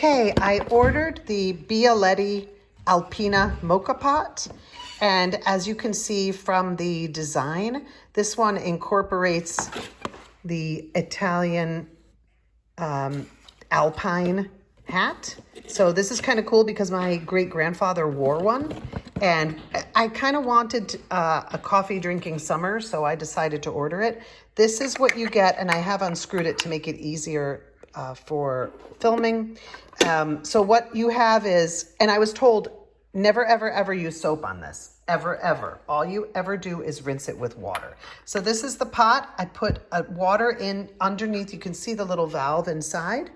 Okay, I ordered the Bialetti Alpina Mokapot, and as you can see from the design, this one incorporates the Italian Alpine hat. So this is kind of cool because my great grandfather wore one, and I kind of wanted a coffee drinking summer, so I decided to order it. This is what you get, and I have unscrewed it to make it easier for filming. So what you have is, and I was told never, ever, ever use soap on this. Ever, ever. All you ever do is rinse it with water. So this is the pot. I put water in underneath. You can see the little valve inside.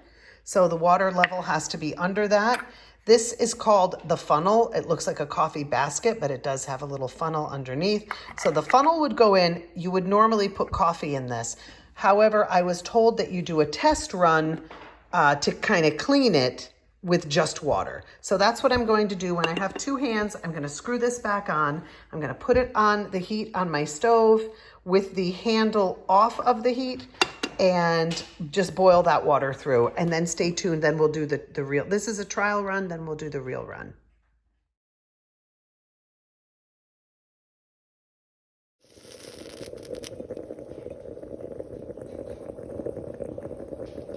So the water level has to be under that. This is called the funnel. It looks like a coffee basket, but it does have a little funnel underneath. So the funnel would go in. You would normally put coffee in this. However, I was told that you do a test run to kind of clean it with just water. So that's what I'm going to do. When I have two hands, I'm going to screw this back on. I'm going to put it on the heat on my stove with the handle off of the heat and just boil that water through. And then stay tuned. Then we'll do the real. This is a trial run. Then we'll do the real run.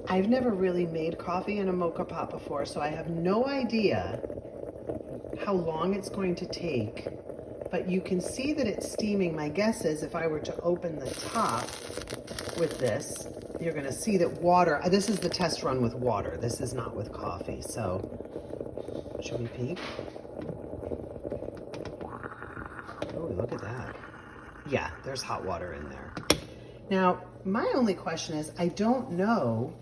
I've never really made coffee in a mocha pot before, so I have no idea how long it's going to take, but you can see that it's steaming. My guess is if I were to open the top with this, you're going to see that water, this is the test run with water. This is not with coffee. So should we peek? Oh, look at that. Yeah, there's hot water in there. Now, my only question is, I don't know.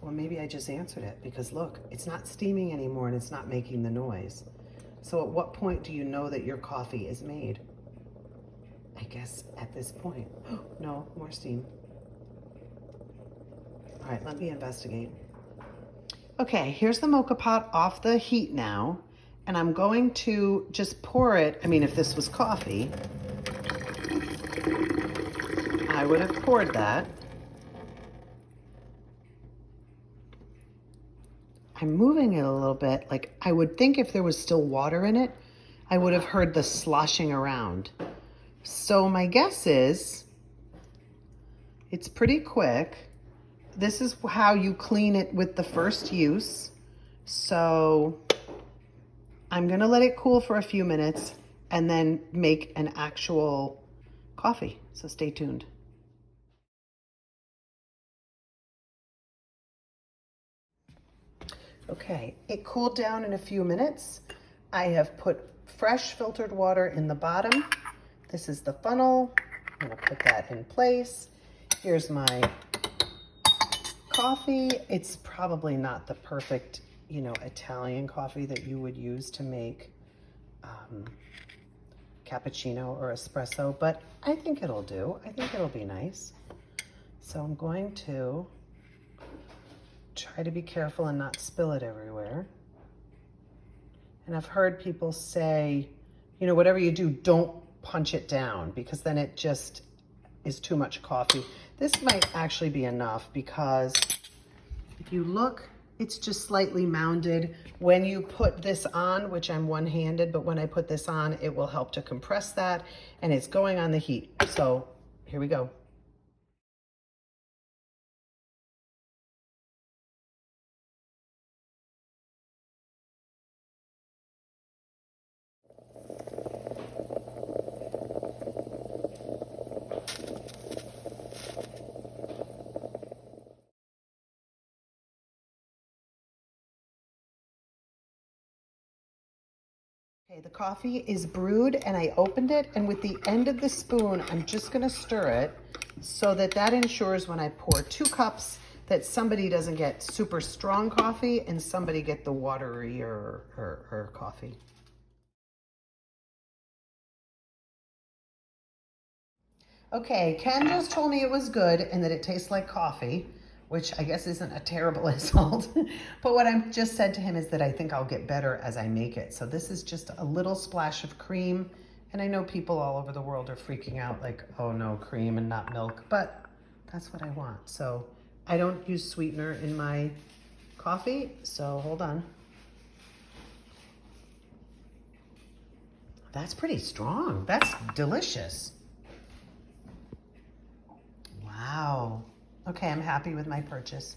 Well, maybe I just answered it because look, it's not steaming anymore and it's not making the noise. So at what point do you know that your coffee is made? I guess at this point. Oh, no, more steam. All right, let me investigate. Okay, here's the mocha pot off the heat now, and I'm going to just pour it. I mean, if this was coffee, I would have poured that. I'm moving it a little bit. Like I would think if there was still water in it, I would have heard the sloshing around. So my guess is it's pretty quick. This is how you clean it with the first use. So I'm gonna let it cool for a few minutes and then make an actual coffee. So stay tuned. Okay, it cooled down in a few minutes. I have put fresh filtered water in the bottom. This is the funnel. I'm gonna put that in place. Here's my coffee. It's probably not the perfect, Italian coffee that you would use to make cappuccino or espresso, but I think it'll do. I think it'll be nice. So I'm going to try to be careful and not spill it everywhere. And I've heard people say, whatever you do, don't punch it down because then it just is too much coffee. This might actually be enough because if you look, it's just slightly mounded. When you put this on, which I'm one-handed, but when I put this on, it will help to compress that, and it's going on the heat. So here we go. Okay, the coffee is brewed and I opened it, and with the end of the spoon, I'm just gonna stir it so that ensures when I pour 2 cups that somebody doesn't get super strong coffee and somebody get the watery or coffee. Okay, Ken just told me it was good and that it tastes like coffee, which I guess isn't a terrible insult. But what I just said to him is that I think I'll get better as I make it. So this is just a little splash of cream. And I know people all over the world are freaking out like, oh no, cream and not milk, but that's what I want. So I don't use sweetener in my coffee, so hold on. That's pretty strong. That's delicious. Wow. Okay, I'm happy with my purchase.